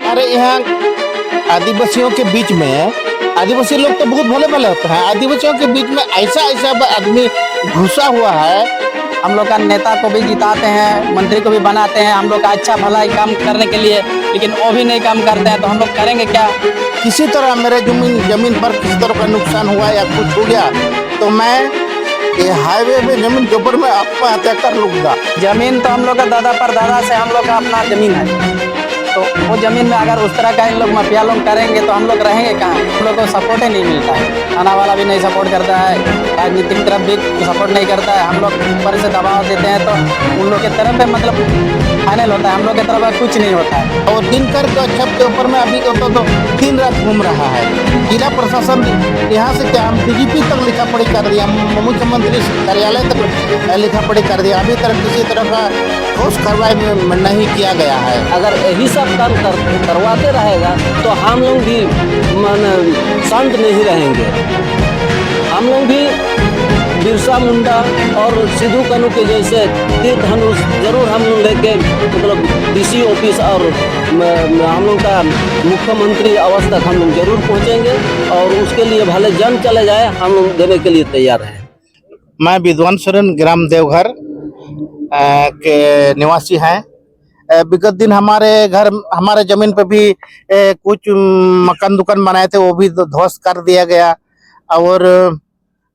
हमारे यहाँ आदिवासियों के बीच में, आदिवासी लोग तो बहुत भले भले होते हैं, आदिवासियों के बीच में ऐसा ऐसा आदमी घुसा हुआ है। हम लोग का नेता को भी जिताते हैं, मंत्री को भी बनाते हैं हम लोग का अच्छा भला ही काम करने के लिए, लेकिन वो भी नहीं काम करते हैं तो हम लोग करेंगे क्या। किसी तरह मेरे जमीन पर किसी तरह का नुकसान हुआ या कुछ हो गया तो मैं ये हाईवे में जमीन के ऊपर में आत्महत्या कर लूंगा। जमीन तो हम लोग का दादा परदादा से हम लोग का अपना जमीन है, तो वो जमीन में अगर उस तरह का इन लोग माफिया लोग करेंगे तो हम लोग रहेंगे कहाँ। हम लोग को सपोर्ट ही नहीं मिलता है, थाना वाला भी नहीं सपोर्ट करता है, राजनीतिक तरफ भी सपोर्ट नहीं करता है। हम लोग ऊपर से दबाव देते हैं तो उन लोग के तरफ पे मतलब फाइनल होता है, हम लोग की तरफ कुछ नहीं होता है। और दिनकर के छत के ऊपर में अभी तो दिन रात घूम रहा है। जिला प्रशासन यहाँ से क्या हम डीजीपी तक लिखा पढ़ी कर दिया, मुख्यमंत्री कार्यालय तक लिखा पढ़ी कर दिया, अभी तक किसी तरह का ठोस कार्रवाई नहीं किया गया है। अगर यही सब काम करवाते रहेगा तो हम लोग भी शांत नहीं रहेंगे। हम लोग भी बिरसा मुंडा और सिद्धू कानू के जैसे तीर धनुष जरूर हम लोग लेके मतलब डीसी ऑफिस और हम लोग का मुख्यमंत्री आवास तक हम लोग जरूर पहुंचेंगे और उसके लिए भले जन चले जाए हम लोग देने के लिए तैयार हैं। मैं विद्वान सोरेन ग्राम देवघर के निवासी हैं। विगत दिन हमारे जमीन पे भी कुछ मकान दुकान बनाए थे, वो भी ध्वस्त कर दिया गया और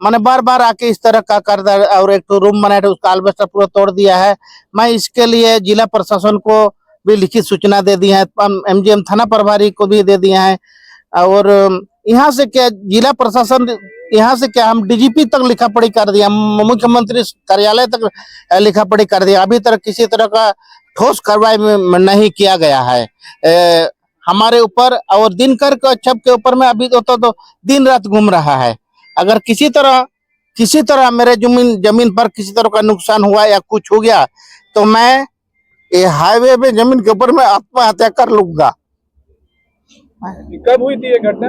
मैंने बार बार आके इस तरह का कर दिया। और एक तो रूम बनाए थे उसका एल्वेस्टर पूरा तोड़ दिया है। मैं इसके लिए जिला प्रशासन को भी लिखित सूचना दे दी है, एमजीएम थाना प्रभारी को भी दे दिया है। और यहाँ से क्या जिला प्रशासन यहाँ से क्या हम डीजीपी तक लिखा पढ़ी कर दिया, मुख्यमंत्री कार्यालय तक लिखा पढ़ी कर दिया, अभी तक किसी तरह का ठोस कार्रवाई में नहीं किया गया है हमारे ऊपर। और दिनकर के छत के ऊपर में अभी तो दिन रात घूम रहा है। अगर किसी तरह मेरे जमीन पर किसी तरह का नुकसान हुआ या कुछ हो गया तो मैं ये हाईवे में जमीन के ऊपर में आत्महत्या कर लूंगा। कब हुई थी ये घटना?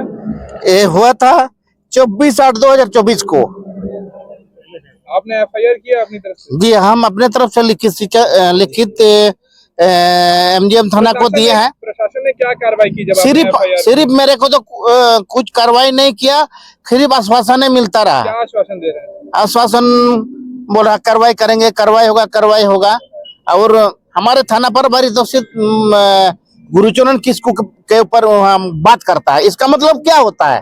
ये हुआ था 24/8/2024 को। आपने एफआईआर किया अपनी तरफ से? जी, हम अपने तरफ से लिखित एमजीएम थाना को दिए हैं। प्रशासन ने क्या कार्रवाई की जब सिर्फ मेरे को तो कुछ कार्रवाई नहीं किया, सिर्फ आश्वासन मिलता रहा। क्या आश्वासन दे रहे हैं? आश्वासन बोल रहा कार्रवाई करेंगे, कार्रवाई होगा। और हमारे थाना पर भारी तो सिर्फ गुरुचरण किसको के ऊपर बात करता है, इसका मतलब क्या होता है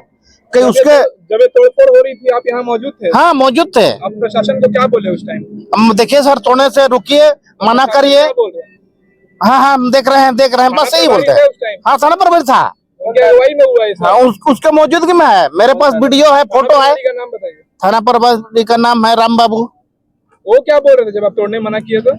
कि उसके जब तोड़फोड़ हो रही थी आप यहाँ मौजूद थे? हाँ, मौजूद थे। आप प्रशासन को क्या बोले उस टाइम? हम देखिए सर, तोड़ने से रुकिए, मना करिए। हाँ, हम देख रहे हैं बस यही बोलते हैं। हाँ, थाना पर था। अगुवाई में हुआ है? हाँ, उसके मौजूदगी में है, मेरे पास वीडियो है, फोटो है। नाम बताइए। थाना प्रभारी का नाम है राम बाबू। वो क्या बोल रहे थे जब आप तोड़ने मना किए तो?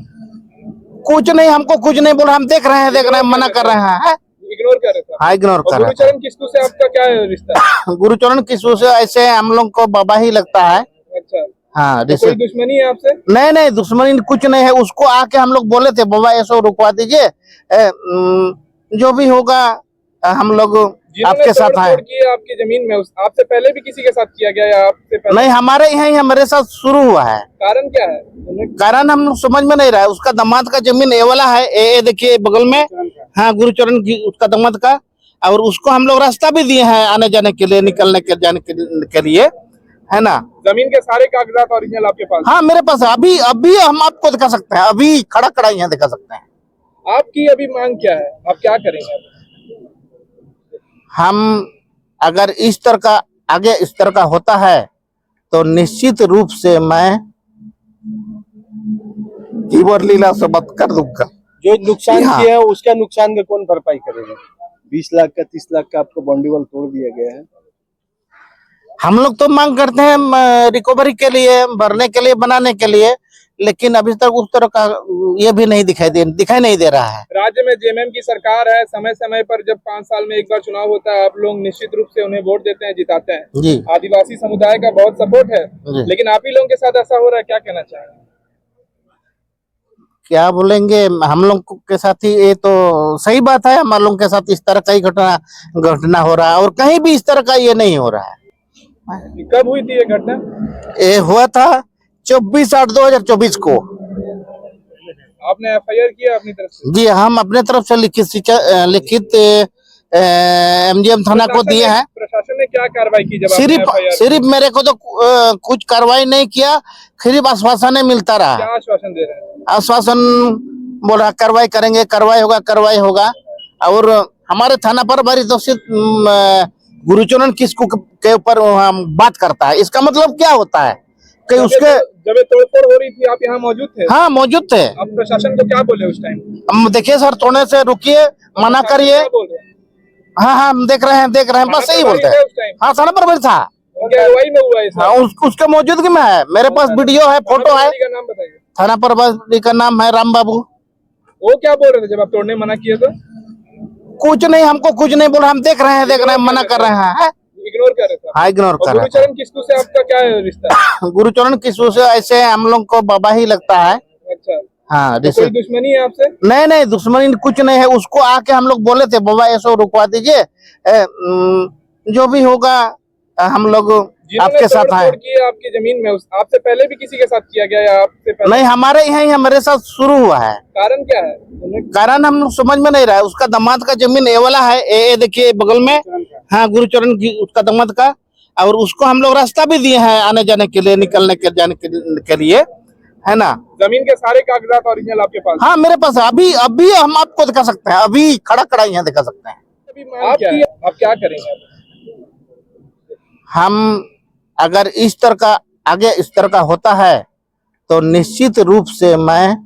कुछ नहीं, हमको कुछ नहीं बोला, हम देख रहे हैं, मना कर रहे हैं। इग्नोर कर रहे थे? हाँ, इग्नोर कर रहे हैं। गुरुचरण किस्कू से आपका क्या रिश्ता है? गुरुचरण किस्कू से ऐसे हम लोग को बाबा ही लगता है। अच्छा। हाँ, तो कोई दुश्मनी है आपसे? नहीं, दुश्मनी कुछ नहीं है। उसको आके हम लोग बोले थे बाबा ऐसा रुकवा दीजिए, जो भी होगा हम लोग आपके साथ आए। आपकी जमीन में आपसे पहले भी किसी के साथ किया गया या आपसे पहले? नहीं, हमारे यहाँ ही मेरे साथ शुरू हुआ है। कारण क्या है? कारण हम लोग समझ में नहीं रहा है। उसका दामाद का जमीन ये वाला है, ये देखिए बगल में। हाँ, गुरुचरण की उसका दामाद का। और उसको हम लोग रास्ता भी दिए हैं आने जाने के लिए, निकलने के जाने के लिए, है ना। जमीन के सारे कागजात ओरिजिनल आपके पास? हाँ, मेरे पास अभी हम आपको दिखा सकते हैं, अभी खड़ा यहाँ दिखा सकते हैं। आपकी अभी मांग क्या है? आप क्या करेंगे? हम अगर इस तरह का होता है तो निश्चित रूप से मैं जीवन लीला समाप्त कर दूंगा। जो नुकसान किया है उसका नुकसान का कौन भरपाई करेगा? 20 लाख का 30 लाख का आपको बॉन्डीवल तोड़ दिया गया है। हम लोग तो मांग करते हैं रिकवरी के लिए, भरने के लिए, बनाने के लिए, लेकिन अभी तक उस तरह का ये भी नहीं दिखाई नहीं दे रहा है। राज्य में जेएमएम की सरकार है, समय समय पर जब 5 साल में एक बार चुनाव होता है आप लोग निश्चित रूप से उन्हें वोट देते हैं, जिताते हैं। जी। आदिवासी समुदाय का बहुत सपोर्ट है, लेकिन आप ही लोगों के साथ ऐसा हो रहा है, क्या कहना चाहेंगे? क्या बोलेंगे, हम लोग के साथ ही ये तो सही बात है, हम लोग के साथ इस तरह का ही घटना हो रहा है और कहीं भी इस तरह का ये नहीं हो रहा है। कब हुई थी ये घटना? ये हुआ था 24/8/2024 को। आपने FIR किया अपनी तरफ से? जी, हम अपने तरफ से लिखित MGM थाना को दिए हैं। प्रशासन ने क्या कार्रवाई की जब आपने सिर्फ FIR सिर्फ मेरे को तो कुछ कार्रवाई नहीं किया, सिर्फ आश्वासन मिलता रहा। क्या आश्वासन दे रहे हैं? आश्वासन बोल रहा कार्रवाई करेंगे, कार्रवाई होगा। और हमारे थाना पर बड़ी दोषित गुरुचरण किसको के ऊपर हम बात करता है, इसका मतलब क्या होता है कि उसके जब ये तोड़फोड़ हो रही थी आप यहाँ मौजूद थे? हाँ मौजूद थे। आप प्रशासन को क्या बोले उस टाइम? हम देखिए सर, थोड़े से रुकिए, मना करिए। क्या बोल रहे हैं? हाँ हाँ, हम देख रहे हैं, बस सही बोलते हैं। उस टाइम हाँ, थाना पर था। उनकी अगुवाई में हुआ है हाँ, उसके मौजूदगी में है, मेरे पास वीडियो है, फोटो है। का नाम बताइए। थाना प्रभारी का नाम है राम बाबू। वो क्या बोल रहे थे जब आप तोड़ने मना किए तो? कुछ नहीं, हमको कुछ नहीं बोल रहा, हम देख रहे हैं, मना कर रहे हैं। इग्नोर कर रहे थे? हाँ, इग्नोर कर रहे हैं। गुरुचरण किसको से आपका क्या रिश्ता है? गुरुचरण किसको से ऐसे हम लोग को बाबा ही लगता है। अच्छा, हाँ, तो जैसे कोई दुश्मनी है आपसे? नहीं, दुश्मनी कुछ नहीं है। उसको आके हम लोग बोले थे, बाबा ऐसा रुकवा दीजिए, जो भी होगा हम लोग आपके साथ हैं। किए आपकी जमीन में आपसे पहले भी किसी के साथ किया गया या आपसे पहले? नहीं, हमारे यहाँ ही हमारे साथ शुरू हुआ है। कारण क्या है? कारण हम लोग समझ में नहीं रहा है। उसका दामाद का जमीन ए वाला है, ए देखिए बगल में। हाँ, गुरुचरण की उसका दामाद का। और उसको हम लोग रास्ता भी दिए हैं आने जाने के लिए, निकलने के जाने के लिए, है ना। जमीन के सारे कागजात ओरिजिनल आपके पास? हाँ, मेरे पास है। अभी हम आपको दिखा सकते हैं, अभी खड़ा यहाँ दिखा सकते हैं। आप क्या करेंगे? हम अगर इस तरह का आगे इस तरह का होता है तो निश्चित रूप से मैं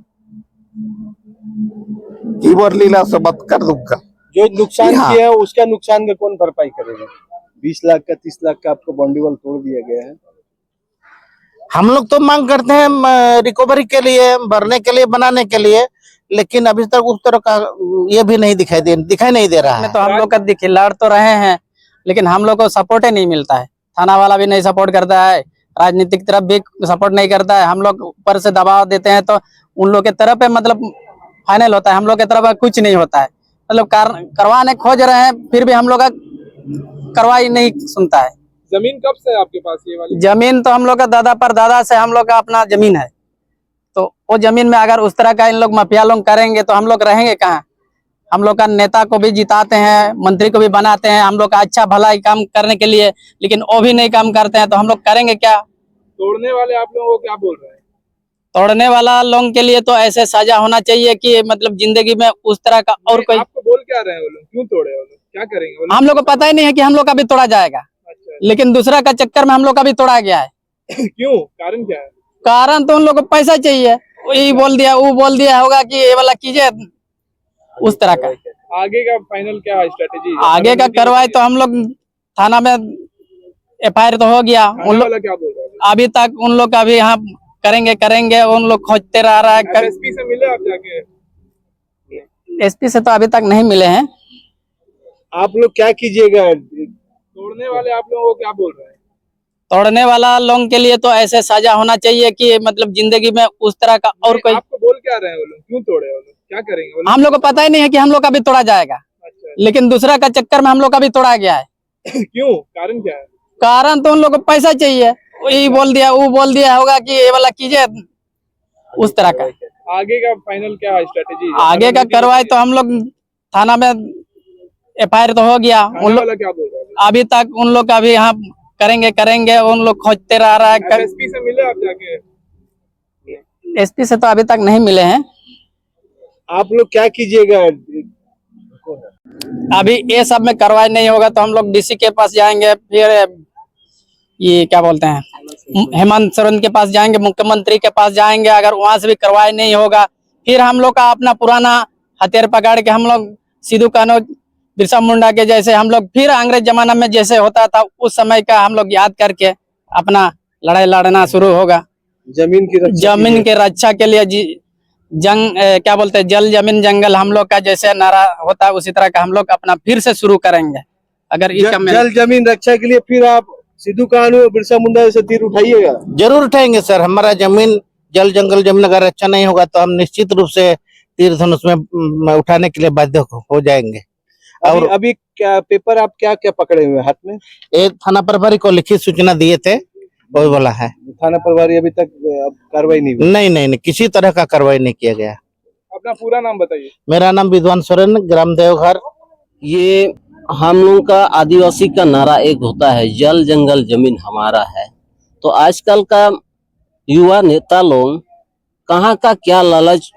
जीवन लीला समाप्त कर दूंगा। जो नुकसान हाँ। किया है उसका नुकसान का कौन भरपाई करेगा? 20 लाख का 30 लाख का आपको बॉन्डिवल तोड़ दिया गया है। हम लोग तो मांग करते हैं रिकवरी के लिए, भरने के लिए, बनाने के लिए, लेकिन अभी तक उस तरह का ये भी नहीं दिखाई नहीं दे रहा है। तो हम लोग का खिलाड़ तो रहे हैं, लेकिन हम लोग को सपोर्ट ही नहीं मिलता है। थाना वाला भी नहीं सपोर्ट करता है, राजनीतिक तरफ भी सपोर्ट नहीं करता है। हम लोग ऊपर से दबाव देते हैं तो उन लोग के तरफ है, मतलब फाइनल होता है, हम लोग के तरफ कुछ नहीं होता है। मतलब करवाने खोज रहे हैं, फिर भी हम लोग का करवाई नहीं सुनता है। जमीन कब से है आपके पास ये वाली? जमीन तो हम लोग का दादा पर दादा से हम लोग का अपना जमीन है। तो वो जमीन में अगर उस तरह का इन लोग माफिया लोग करेंगे तो हम लोग रहेंगे कहाँ? हम लोग का नेता को भी जिताते हैं, मंत्री को भी बनाते हैं हम लोग का अच्छा भला काम करने के लिए, लेकिन वो भी नहीं काम करते हैं तो हम लोग करेंगे क्या? तोड़ने वाले आप लोगों को क्या बोल रहे हैं? तोड़ने वाला लोगों के लिए तो ऐसे सजा होना चाहिए कि मतलब जिंदगी में उस तरह का और कोई। आपको बोल क्या रहे हैं वो लोग? क्यों तोड़े वो लोग? क्या करेंगे वो लोग? हम लोग को पता ही नहीं है कि हम लोग का भी तोड़ा जाएगा, अच्छा, लेकिन दूसरा का चक्कर में हम लोग का भी तोड़ा गया है। क्यों? कारण क्या है? कारण तो उन लोग को पैसा चाहिए, वही बोल दिया, वो बोल दिया होगा कि ये वाला कीजिए, उस तरह का। आगे का फाइनल क्या है स्ट्रेटेजी? आगे का कार्रवाई तो हम लोग थाना में FIR तो हो गया। उन लोग क्या बोल रहे हैं? अभी तक उन लोग का भी यहाँ करेंगे उन लोग खोजते रह रहा है। एसपी से मिले आप जाके? SP से तो अभी तक नहीं मिले हैं। आप लोग क्या कीजिएगा? तोड़ने वाले आप लोगों को क्या बोल रहे हैं? तोड़ने वाला लोगों के लिए तो ऐसे सजा होना चाहिए कि मतलब जिंदगी में उस तरह का और कोई। आपको बोल क्या रहे हैं वो लोग? क्यों तोड़े वो लोग? क्या करेंगे वो लोग? हम लोग को पता ही नहीं है कि हम लोग का भी तोड़ा जाएगा, अच्छा, लेकिन दूसरा का चक्कर में हम लोग का भी तोड़ा गया है। क्यों? कारण क्या है? कारण तो उन लोग को पैसा चाहिए, वही बोल दिया, वो बोल दिया होगा कि ये वाला कीजिए, उस तरह का। आगे का फाइनल क्या है स्ट्रेटेजी? आगे का कार्रवाई तो हम लोग थाना में FIR तो हो गया। उन लोग क्या बोल रहे हैं? अभी तक उन लोग का भी यहाँ करेंगे उन लोग खोजते रह रहा है। एसपी से मिले आप जाके? SP से तो अभी तक नहीं मिले हैं। आप लोग क्या कीजिएगा? अभी ये सब में कार्रवाई नहीं होगा तो हम लोग DC के पास जाएंगे, फिर ये क्या बोलते हैं हेमंत सोरेन के पास जाएंगे, मुख्यमंत्री के पास जाएंगे। अगर वहां से भी कार्रवाई नहीं होगा, फिर हम लोग का अपना पुराना हथियार पकड़ के हम लोग सिद्धू कान्हू बिरसा मुंडा के जैसे हम लोग फिर अंग्रेज जमाना में जैसे होता था उस समय का हम लोग याद करके अपना लड़ाई लड़ना शुरू होगा। जमीन की रक्षा के लिए जंग क्या बोलते हैं, जल जमीन जंगल हम लोग का जैसे नारा होता है उसी तरह का हम लोग अपना फिर से शुरू करेंगे। अगर जल जमीन रक्षा के लिए फिर आप सिद्धू कान्हू और बिरसा मुंडा से तीर उठाइएगा? जरूर उठाएंगे सर। हमारा जमीन जल जंगल जमीन अगर अच्छा नहीं होगा तो हम निश्चित रूप से तीर धनुष में उठाने के लिए बाध्य हो जाएंगे। और अभी क्या पेपर आप क्या क्या पकड़े हुए हाथ में? एक थाना प्रभारी को लिखित सूचना दिए थे, वही बोला है। थाना प्रभारी अभी तक कार्रवाई नहीं हुई? नहीं, किसी तरह का कार्रवाई नहीं किया गया। अपना पूरा नाम बताइए। मेरा नाम विद्वान सोरेन, ग्राम देवघर। ये हम लोग का आदिवासी का नारा एक होता है, जल जंगल जमीन हमारा है। तो आजकल का युवा नेता लोग कहाँ का क्या लालच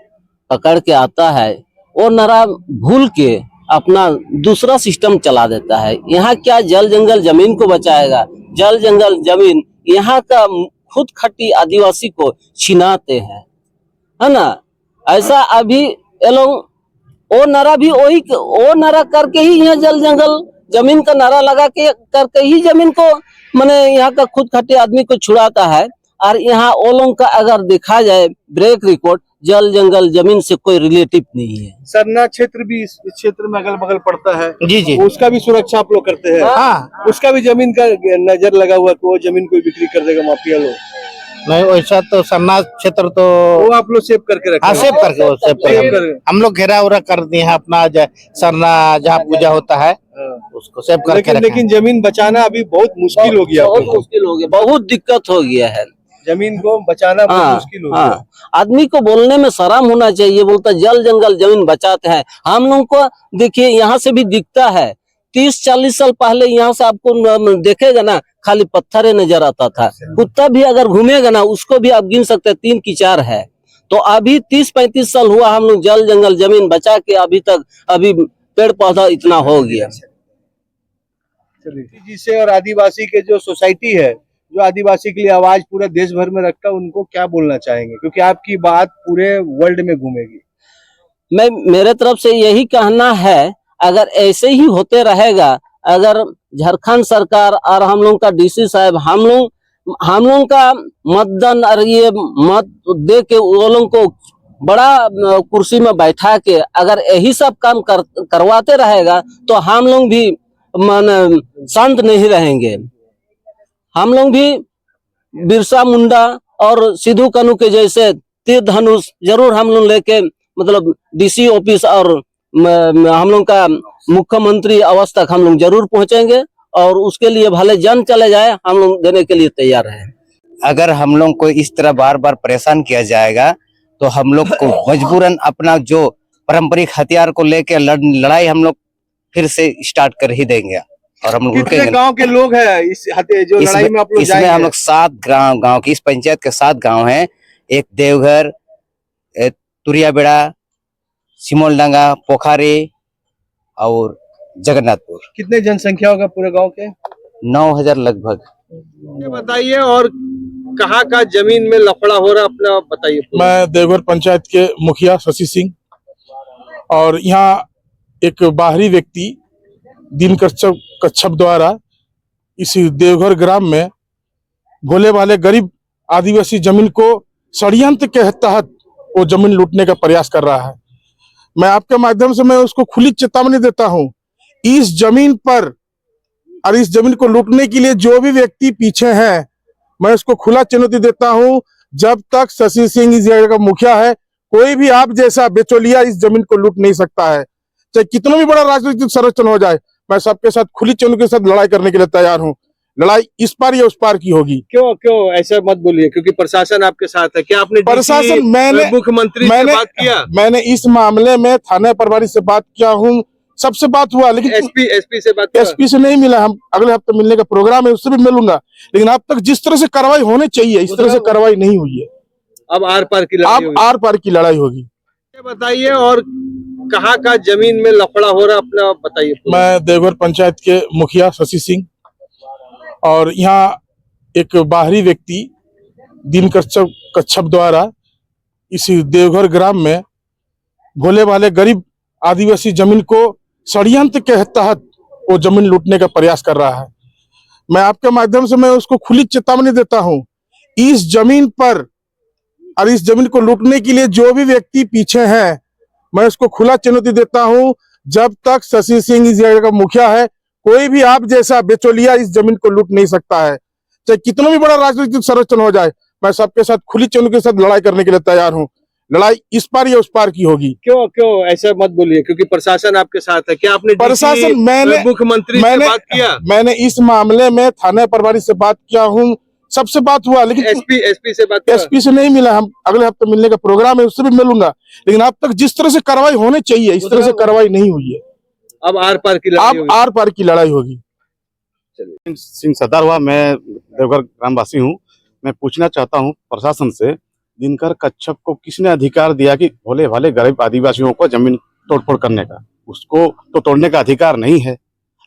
पकड़ के आता है, वो नारा भूल के अपना दूसरा सिस्टम चला देता है। यहाँ क्या जल जंगल जमीन को बचाएगा? जल जंगल जमीन यहाँ का खुद खट्टी आदिवासी को छिनाते हैं, है ना। ऐसा अभी ये लोग वो नारा भी वो नारा करके ही यहाँ जल जंगल जमीन का नारा लगा के करके ही जमीन को माने यहाँ का खुद खट्टे आदमी को छुड़ाता है। और यहाँ वो लोगों का अगर देखा जाए ब्रेक रिकॉर्ड, जल जंगल जमीन से कोई रिलेटिव नहीं है। सरना क्षेत्र भी इस क्षेत्र में अगल बगल पड़ता है, जी जी। उसका भी सुरक्षा आप लोग करते हैं? हाँ, उसका भी जमीन का नजर लगा हुआ कि वो जमीन कोई बिक्री कर देगा माफिया लोग? नहीं वैसा तो सरना क्षेत्र तो वो आप लोग सेव करके रखे हाँ हैं? सेव करके वो सेव करके हम लोग घेरा उरा कर दिए हैं अपना सरना जहाँ पूजा होता है उसको सेव करके रखे हैं। लेकिन जमीन बचाना अभी बहुत मुश्किल हो गया, बहुत मुश्किल हो गया, बहुत दिक्कत हो गया है। जमीन को बचाना बहुत मुश्किल हो गया। आदमी को बोलने में शर्म होना चाहिए, बोलता जल जंगल जमीन बचाते हैं। हम लोग को देखिए यहाँ से भी दिखता है, 30-40 साल पहले यहाँ से आपको देखेगा ना खाली पत्थर नजर आता था। कुत्ता भी अगर घूमेगा ना उसको भी आप गिन सकते हैं 3 की 4 है। तो अभी 30-35 साल हुआ हम लोग जल जंगल जमीन बचा के अभी तक अभी पेड़ पौधा इतना हो गया। जी से और आदिवासी के जो सोसाइटी है, जो आदिवासी के लिए आवाज पूरे देश भर में रखता है, उनको क्या बोलना चाहेंगे? क्योंकि आपकी बात पूरे वर्ल्ड में घूमेगी। मैं मेरे तरफ से यही कहना है, अगर ऐसे ही होते रहेगा, अगर झारखंड सरकार और हम लोग का डीसी साहब हम लोग का मतदान और ये मत दे के वो लोग को बड़ा कुर्सी में बैठा के अगर यही सब काम करवाते रहेगा तो हम लोग भी शांत नहीं रहेंगे। हम लोग भी बिरसा मुंडा और सिद्धू कानू के जैसे तीर धनुष जरूर हम लोग लेके मतलब डीसी ऑफिस और हम लोग का मुख्यमंत्री आवास तक हम लोग जरूर पहुंचेंगे और उसके लिए भले जान चले जाए हम लोग देने के लिए तैयार हैं। अगर हम लोग को इस तरह बार बार परेशान किया जाएगा तो हम लोग को मजबूरन अपना जो पारंपरिक हथियार को लेके लड़ाई हम लोग फिर से स्टार्ट कर ही देंगे। और हम लोग कितने गांव के लोग हैं इस जो लड़ाई में आप लोग इसमें हम लोग 7 गांव की, इस पंचायत के 7 गांव हैं। एक देवघर, तुरियाबेड़ा, सिमोलडांगा, पोखारी और जगन्नाथपुर। कितने जनसंख्या होगा पूरे गांव के? 9000 लगभग। ये बताइए, और कहाँ का जमीन में लफड़ा हो रहा अपना बताइए। मैं देवघर पंचायत के मुखिया शशि सिंह, और यहाँ एक बाहरी व्यक्ति दिनकर कच्छप द्वारा इस देवघर ग्राम में भोले भाले गरीब आदिवासी जमीन को षड्यंत्र के तहत वो जमीन लूटने का प्रयास कर रहा है। मैं आपके माध्यम से मैं उसको खुली चेतावनी देता हूं, इस जमीन पर और इस जमीन को लूटने के लिए जो भी व्यक्ति पीछे हैं, मैं उसको खुला चुनौती देता हूं। जब तक शशि सिंह इस जगह का मुखिया है, कोई भी आप जैसा बेचौलिया इस जमीन को लूट नहीं सकता है। चाहे कितना भी बड़ा राजनीतिक संरक्षण हो जाए, मैं सबके साथ खुली चुनौती के साथ लड़ाई करने के लिए तैयार हूं। लड़ाई इस पार या उस पार की होगी। क्यों ऐसा मत बोलिए, क्योंकि प्रशासन आपके साथ है। क्या आपने प्रशासन मुख्यमंत्री से बात किया? मैंने इस मामले में थाना प्रभारी से बात किया हूँ, सबसे बात हुआ, लेकिन एसपी से बात? एसपी से नहीं मिला। हम अगले हफ्ते मिलने का प्रोग्राम है, उससे भी मिलूंगा। लेकिन अब तक जिस तरह से कार्रवाई होनी चाहिए इस तरह से कार्रवाई नहीं हुई है। अब आर पार की लड़ाई होगी। आर पार की लड़ाई होगी। ये बताइए, और कहाँ का जमीन में लफड़ा हो रहा अपना बताइए। मैं देवघर पंचायत के मुखिया शशि सिंह, और यहाँ एक बाहरी व्यक्ति दिनकर कच्छप द्वारा इस देवघर ग्राम में भोले भाले गरीब आदिवासी जमीन को षड्यंत्र के तहत वो जमीन लूटने का प्रयास कर रहा है। मैं आपके माध्यम से मैं उसको खुली चेतावनी देता हूं, इस जमीन पर और इस जमीन को लूटने के लिए जो भी व्यक्ति पीछे हैं, मैं उसको खुला चुनौती देता हूं। जब तक शशि सिंह इस जगह का मुखिया है, कोई भी आप जैसा बेचौलिया इस जमीन को लूट नहीं सकता है। चाहे कितना भी बड़ा राजनीतिक संरक्षण हो जाए, मैं सबके साथ खुली चुनौती के साथ लड़ाई करने के लिए तैयार हूं। लड़ाई इस पार या उस पार की होगी। क्यों ऐसा मत बोलिए, क्योंकि प्रशासन आपके साथ है। क्या आपने प्रशासन मैंने मुख्यमंत्री से बात किया? मैंने इस मामले में थाना प्रभारी से बात किया हूँ, सबसे बात हुआ, लेकिन एसपी से बात हुआ? एसपी से नहीं मिला। हम अगले हफ्ते मिलने का प्रोग्राम है, उससे भी मिलूंगा, लेकिन अब तक जिस तरह से कार्रवाई होनी चाहिए इस तरह से कार्रवाई नहीं हुई है। अब आर पार की लड़ाई अब होगी। आर पार की लड़ाई होगी। सिंह सरदार हुआ, मैं देवघर ग्रामवासी हूँ। मैं पूछना चाहता हूँ प्रशासन से, दिनकर कच्छप को किसने अधिकार दिया कि भोले भाले गरीब आदिवासियों को जमीन तोड़फोड़ करने का? उसको तो तोड़ने का अधिकार नहीं है।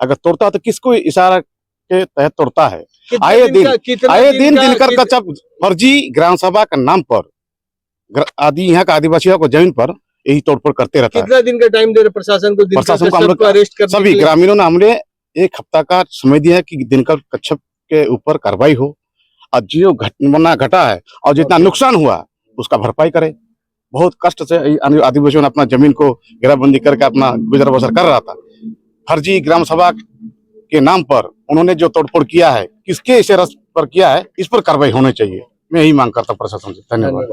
अगर तोड़ता तो किसको इशारा के तहत तोड़ता है? आए दिन दिनकर कच्छप फर्जी ग्राम सभा के नाम पर यहाँ का आदिवासियों को जमीन पर यही तोड़फोड़ करते रहता है। कितना दिन का टाइम दे रहे प्रशासन को? प्रशासन को हम लोग अरेस्ट कर सभी ग्रामीणों ने हमने 1 हफ्ता का समय दिया है कि दिनकर कच्छप के ऊपर कार्रवाई हो और जो घटना घटा है और जितना नुकसान हुआ उसका भरपाई करे। बहुत कष्ट से आदिवासियों ने अपना जमीन को घेराबंदी करके अपना गुजर बसर कर रहा था। फर्जी ग्राम सभा के नाम पर उन्होंने जो तोड़फोड़ किया है, किसके इशारे पर किया है, इस पर कार्रवाई होनी चाहिए। मैं यही मांग करता हूँ प्रशासन से। धन्यवाद।